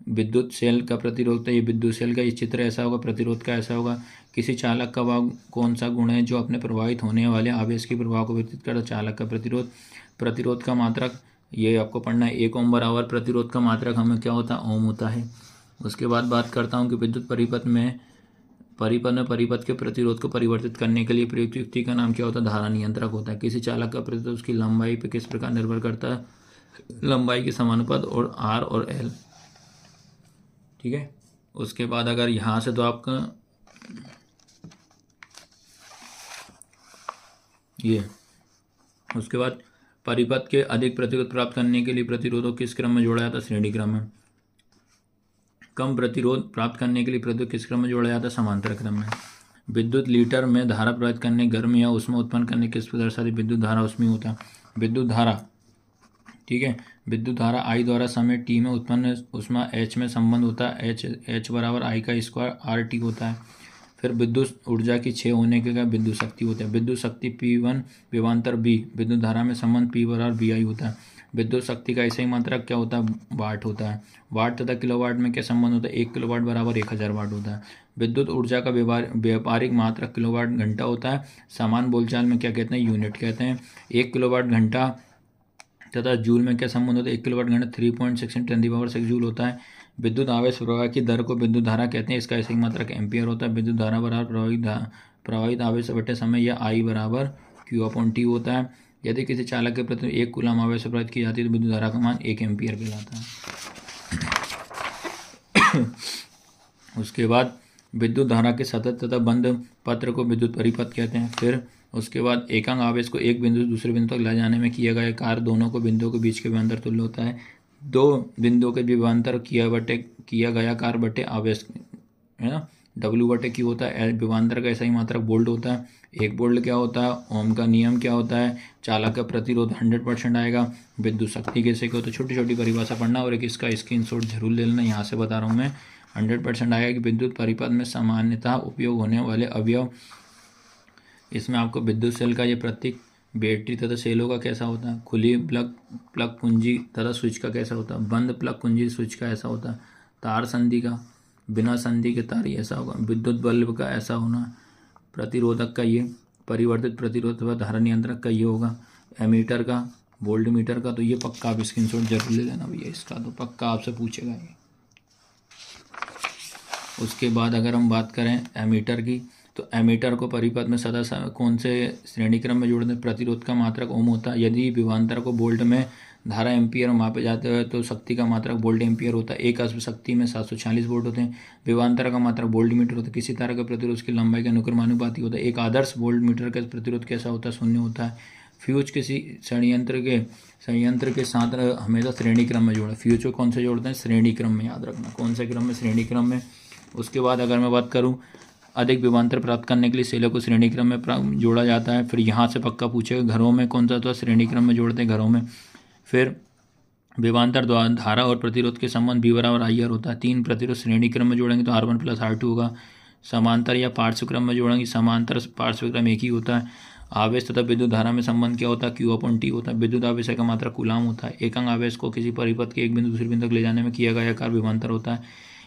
विद्युत सेल का प्रतिरोध, ये विद्युत सेल का ये चित्र ऐसा होगा, प्रतिरोध का ऐसा होगा। किसी चालक का वह कौन सा गुण है जो अपने प्रभावित होने वाले आवेश के प्रभाव को वितरित करता है, चालक का प्रतिरोध। प्रतिरोध का मात्रक ये आपको पढ़ना है। 1 ओम बराबर प्रतिरोध का मात्रक हमें क्या होता है, ओम होता है। उसके बाद बात करता हूँ कि विद्युत परिपथ में परिपथ के प्रतिरोध को परिवर्तित करने के लिए प्रयुक्त युक्ति का नाम क्या होता है, धारा नियंत्रक होता है। किसी चालक का प्रतिरोध उसकी लंबाई पर किस प्रकार निर्भर करता है, लंबाई के समानुपात और आर और एल। ठीक है। उसके बाद अगर यहाँ से तो आपका ये, उसके बाद परिपथ के अधिक प्रतिरोध प्राप्त करने के लिए प्रतिरोधों किस क्रम में जोड़ा जाता है, श्रेणी क्रम में। कम प्रतिरोध प्राप्त करने के लिए प्रतिरोध किस क्रम में जोड़ा जाता है, समांतर क्रम में। विद्युत लीटर में धारा प्रवाहित करने, गर्म या ऊष्मा उत्पन्न करने किस प्रकार दर्शाती, विद्युत धारा उसमें होता है। विद्युत धारा, ठीक है, विद्युत धारा I द्वारा समय t में उत्पन्न ऊष्मा H में संबंध होता है। H बराबर I का स्क्वायर RT होता है। फिर विद्युत ऊर्जा की क्षय होने के कारण विद्युत शक्ति होता है। विद्युत शक्ति P1 विभवांतर B, विद्युत धारा में संबंध P बराबर VI होता है। विद्युत शक्ति का ऐसा ही मात्रक क्या होता है, वाट होता है। वाट तथा किलोवाट में क्या संबंध होता है, 1 किलोवाट बराबर 1000 वाट होता है। विद्युत ऊर्जा का व्यापारिक मात्रक किलोवाट घंटा होता है। समान बोलचाल में क्या कहते हैं, यूनिट कहते हैं। 1 किलोवाट घंटा तथा जूल में क्या संबंध होता है, 1 किलोवाट घंटा 3.6 × 10⁻6 जूल होता है। विद्युत आवेश प्रवाह की दर को विद्युत धारा कहते हैं। इसका ऐसे ही मात्रक एम्पियर होता है। विद्युत धारा बराबर प्रवाहित आवेश बटे समय या I बराबर Q/T होता है। यदि किसी चालक के प्रति 1 कूलम आवेश प्रवाहित की जाती है तो विद्युत धारा का मान 1 एम्पियर कहलाता है। उसके बाद विद्युत धारा के सतत तथा बंद पत्र को विद्युत परिपथ कहते हैं। फिर उसके बाद एकांक आवेश को एक बिंदु से दूसरे बिंदु तक ले जाने में किया गया कार्य दोनों को बिंदुओं के बीच के विभवांतर तुल्य होता है। 2 बिंदुओं के विभवांतर किया गया कार्य बटे आवेश है ना, W/Q होता है। विभवांतर का ऐसा ही मात्रक वोल्ट होता है। 1 वोल्ट क्या होता है, ओम का नियम क्या होता है, चालक का प्रतिरोध 100% आएगा। विद्युत शक्ति कैसे क्या होता है, छोटी छोटी परिभाषा पढ़ना और एक इसका स्क्रीनशॉट जरूर ले लेना। यहाँ से बता रहा हूँ मैं 100% आएगा कि विद्युत परिपथ में सामान्यतः उपयोग होने वाले अवयव। इसमें आपको विद्युत सेल का ये प्रतीक, बैटरी तथा सेलों का कैसा होता है, खुली प्लग कुंजी तथा स्विच का कैसा होता है, बंद प्लग कुंजी स्विच का ऐसा होता है, तार संधि का, बिना संधि के तार ऐसा होगा, विद्युत बल्ब का ऐसा होना, प्रतिरोधक का ये, परिवर्तित प्रतिरोध व धारा नियंत्रक का ये होगा, एमीटर का, वोल्ट मीटर का। तो ये पक्का आप स्क्रीनशॉट जरूर ले लेना भैया, इसका तो पक्का आपसे पूछेगा ये। उसके बाद अगर हम बात करें एमीटर की, तो एमीटर को परिपथ में सदा कौन से श्रेणी क्रम में जोड़ते हैं, प्रतिरोध का मात्रक ओम होता है। यदि विभवांतर को वोल्ट में, धारा एम्पियर में मापे जाते हैं तो शक्ति का मात्रक वोल्ट एम्पियर होता है। एक अश्व शक्ति में 746 वोल्ट होते हैं। विभवांतर का मात्रक वोल्ट मीटर होता है। किसी तार का प्रतिरोध उसकी लंबाई के अनुक्रमानुपाती होता है। एक आदर्श वोल्ट मीटर का प्रतिरोध कैसा होता है, 0 होता है। फ्यूज किसी संयंत्र के साथ हमेशा श्रेणी क्रम में जोड़ा। फ्यूज को कौन से जोड़ते हैं, श्रेणी क्रम में, याद रखना कौन से क्रम में, श्रेणी क्रम में। उसके बाद अगर मैं बात करूँ, अधिक विभवांतर प्राप्त करने के लिए सेलों को श्रेणी क्रम में जोड़ा जाता है। फिर यहाँ से पक्का पूछेगा घरों में कौन सा, तो श्रेणी क्रम में जोड़ते हैं घरों में। फिर विभवांतर द्वारा धारा और प्रतिरोध के संबंध V बराबर IR होता है। 3 प्रतिरोध श्रेणी क्रम में जोड़ेंगे तो R1 + R2 होगा। समांतर या पार्श्व क्रम में जोड़ेंगे, समांतर पार्श्व क्रम एक ही होता है। आवेश तथा विद्युत धारा में संबंध क्या होता है? Q अपॉन T होता है। विद्युत आवेश का मात्रा कूलाम होता है। एकंग आवेश को किसी परिपथ के एक बिंदु दूसरे बिंदु तक ले जाने में किया गया कार्य विभवांतर होता है।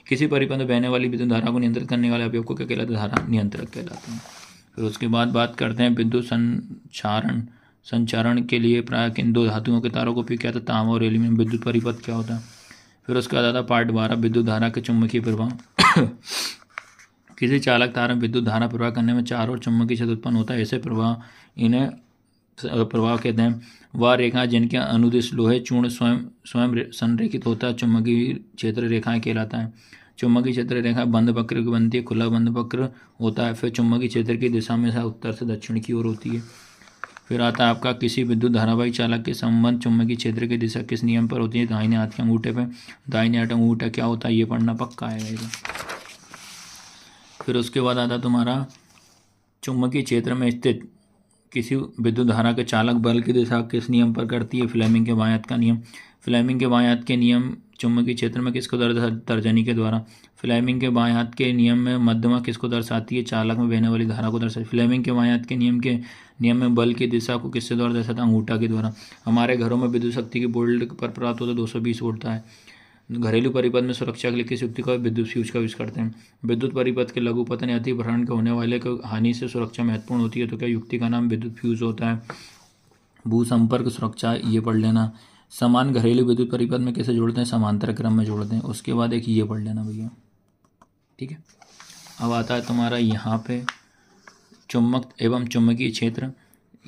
किसी परिपथ में बहने वाली विद्युत धारा को नियंत्रित करने वाले अवयव को क्या कहलाता है? धारा नियंत्रक कहलाते हैं। फिर उसके बाद बात करते हैं विद्युत संचारण के लिए प्राय किन दो धातुओं के तारों को उपयोग किया था? तांबा और एल्यूमीनियम। विद्युत परिपथ क्या होता है? फिर उसके बाद आता पार्ट 12 विद्युत धारा के चुंबकीय प्रवाह। किसी चालक तार में विद्युत धारा प्रवाह करने में चारों ओर चुंबकीय क्षेत्र उत्पन्न होता है। ऐसे प्रवाह इन्हें प्रवाह कहते हैं। वह रेखा जिनके अनुदिश लोहे चूर्ण स्वयं संरेखित होता है चुंबकीय क्षेत्र रेखाएं कहलाता है। चुंबकीय क्षेत्र रेखा बंद वक्र की बनती है, खुला बंद वक्र होता है। फिर चुंबकीय क्षेत्र की दिशा में उत्तर से दक्षिण की ओर होती है। फिर आता है आपका किसी विद्युत धारावाही चालक के संबंध चुंबकीय क्षेत्र की दिशा किस नियम पर होती है? दाहिने हाथ के अंगूठे पे। दाहिने हाथ अंगूठा क्या होता है? ये पढ़ना पक्का आएगा। फिर उसके बाद आता तुम्हारा चुंबकीय क्षेत्र में स्थित किसी विद्युत धारा के चालक बल की दिशा किस नियम पर करती है? फ्लेमिंग के बाएं हाथ का नियम। फ्लेमिंग के बाएं हाथ के नियम चुंबकीय क्षेत्र में किसको तर्जनी के द्वारा। फ्लेमिंग के बाएं हाथ के नियम में मध्यमा किसको दर्शाती है? चालक में बहने वाली धारा को दर्शाती है। फ्लेमिंग के बाएं हाथ के नियम में बल की दिशा को किससे द्वारा दर्शाता है? अंगूठा के द्वारा। हमारे घरों में विद्युत शक्ति की बोल्ट पर प्राप्त होता है 220 वोल्ट है। घरेलू परिपथ में सुरक्षा के लिए किस युक्ति का विद्युत फ्यूज का यूज करते हैं? विद्युत परिपथ के लघु पतन या अति भ्रमण के होने वाले हानि से सुरक्षा महत्वपूर्ण होती है, तो क्या युक्ति का नाम विद्युत फ्यूज होता है? भू संपर्क सुरक्षा, ये पढ़ लेना। समान घरेलू विद्युत परिपथ में कैसे जोड़ते हैं? समांतर क्रम में जोड़ते हैं। उसके बाद एक ये पढ़ लेना भैया, ठीक है। अब आता है तुम्हारा यहाँ पे चुंबक एवं चुंबकीय क्षेत्र।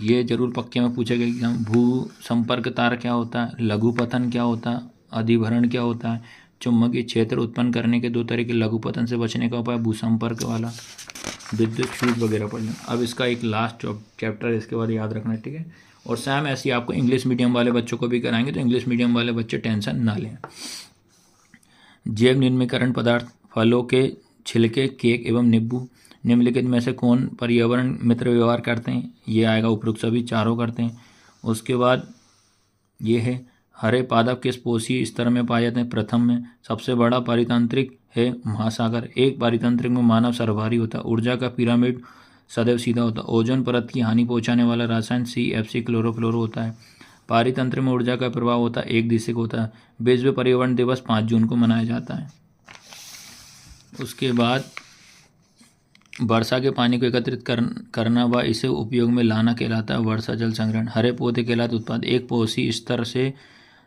ये जरूर पक्के में पूछेगा एग्जाम। भू संपर्क तार क्या होता है? लघु पतन क्या होता है? अधिभरण क्या होता है? चुंबकीय क्षेत्र उत्पन्न करने के दो तरीके, लघु पतन से बचने का उपाय, भूसंपर्क वाला, विद्युत फ्यूज वगैरह पढ़ना। अब इसका एक लास्ट चैप्टर इसके बाद याद रखना, ठीक है। और सेम ऐसी आपको इंग्लिश मीडियम वाले बच्चों को भी कराएंगे, तो इंग्लिश मीडियम वाले बच्चे टेंशन ना लें। जैव निम्नीकरण पदार्थ, फलों के छिलके, केक एवं नींबू निम्नलिखित में से कौन पर्यावरण मित्र व्यवहार करते हैं? ये आएगा उपरोक्त सभी चारों करते हैं। उसके बाद ये है हरे पादप किस पोषीय स्तर में पाए जाते हैं? प्रथम में। सबसे बड़ा पारितंत्रिक है महासागर। एक पारितंत्रिक में मानव सर्वभारी होता है। ऊर्जा का पिरामिड सदैव सीधा होता है। ओजोन परत की हानि पहुंचाने वाला रसायन CFC क्लोरोफ्लोरो होता है। पारितंत्र में ऊर्जा का प्रभाव होता है एक दिशक होता है। विश्व पर्यावरण दिवस 5 जून को मनाया जाता है। उसके बाद वर्षा के पानी को एकत्रित करना व इसे उपयोग में लाना कहलाता है वर्षा जल संग्रहण। हरे पौधे कहलाते उत्पाद। एक पोषी स्तर से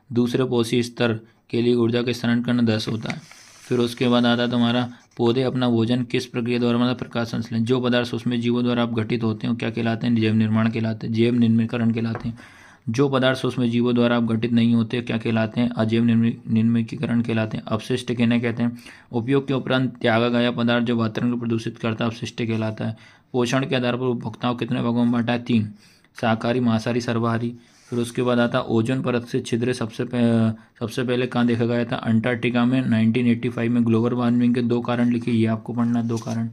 दूसरे पोषी स्तर के लिए ऊर्जा का स्थानांतरण करना 10 होता है। फिर उसके बाद आता है तुम्हारा पौधे अपना भोजन किस प्रक्रिया द्वारा, मतलब प्रकाश संश्लेषण। जो पदार्थ उसमें जीवों द्वारा अपघटित होते हैं क्या कहलाते हैं? जैव निर्माण कहलाते हैं, जैव निम्नीकरण कहलाते हैं। जो पदार्थ उसमें जीवों द्वारा अपघटित नहीं होते क्या कहलाते हैं? अजैव निम्नीकरण कहलाते हैं। अपशिष्ट किन्हें कहते हैं? उपयोग के उपरांत त्यागा गया पदार्थ जो वातावरण को प्रदूषित करता है अपशिष्ट कहलाता है। पोषण के आधार पर उपभोक्ताओं कितने भागों में बांटा है? 3, शाकाहारी, मांसाहारी, सर्वाहारी। फिर उसके बाद आता ओजोन परत से छिद्र सबसे पहले कहाँ देखा गया था? अंटार्कटिका में 1985 में। ग्लोबल वार्मिंग के 2 कारण लिखे, ये आपको पढ़ना 2 कारण।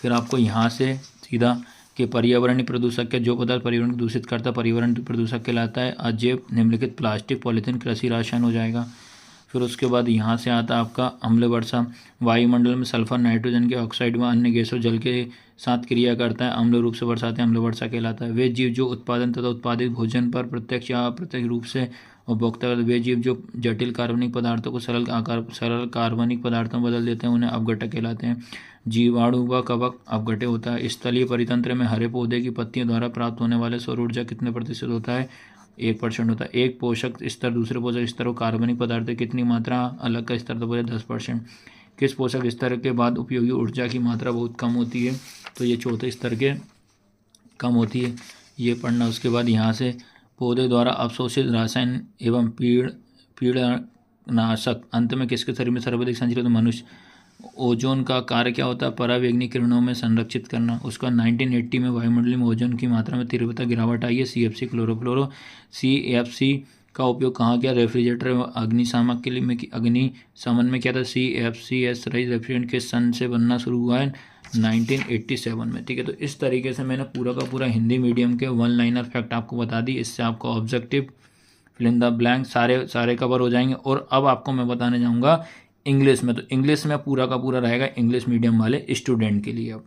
फिर आपको यहाँ से सीधा कि पर्यावरणीय प्रदूषक के जो पदार्थ पर्यावरण को दूषित करता है पर्यावरण प्रदूषक कहलाता है। अजैव निम्नलिखित प्लास्टिक, पॉलीथीन, कृषि रसायन हो जाएगा। फिर उसके बाद यहाँ से आता आपका अम्ल वर्षा। वायुमंडल में सल्फर, नाइट्रोजन के ऑक्साइड व अन्य गैसों जल के साथ क्रिया करता है, अम्ल रूप से बरसाते हैं, अम्ल वर्षा कहलाता है। वे जीव जो उत्पादन तथा उत्पादित भोजन पर प्रत्यक्ष या अप्रत्यक्ष रूप से उपभोक्ता करते, वे जीव जो जटिल कार्बनिक पदार्थों को सरल कार्बनिक पदार्थों में बदल देते हैं उन्हें अपघटक कहलाते हैं। जीवाणु व कवक अपघट्य होता है। स्थलीय परितंत्र में हरे पौधे की पत्तियों द्वारा प्राप्त होने वाले सौर ऊर्जा कितने प्रतिशत होता है? 1% होता है। एक पोषक स्तर दूसरे पोषक स्तर को कार्बनिक पदार्थ कितनी मात्रा अलग का स्तर तो बोले 10%। किस पोषक स्तर के बाद उपयोगी ऊर्जा की मात्रा बहुत कम होती है? तो ये चौथे स्तर के कम होती है, ये पढ़ना। उसके बाद यहाँ से पौधे द्वारा अवशोषित रासायन एवं कीड़नाशक अंत में किसके शरीर में सर्वाधिक संचरित? मनुष्य। ओजोन का कार्य क्या होता है? परावैंगनी किरणों में संरक्षित करना। उसका 1980 में वायुमंडलीय में ओजोन की मात्रा में तीव्रता गिरावट आई है। CFC chlorofluoro. CFC का उपयोग कहाँ किया? रेफ्रिजरेटर व अग्निशामक के लिए में अग्निशमन में किया था। CFCS रही रेफ्रिजरेंट के सन से बनना शुरू हुआ है 1987 में, ठीक है। तो इस तरीके से मैंने पूरा का पूरा हिंदी मीडियम के 1 लाइनर फैक्ट आपको बता दी। इससे आपको objective, fill in the blank सारे कवर हो जाएंगे। और अब आपको मैं बताने जाऊँगा इंग्लिश में। तो इंग्लिश में पूरा का पूरा रहेगा इंग्लिश मीडियम वाले स्टूडेंट के लिए। अब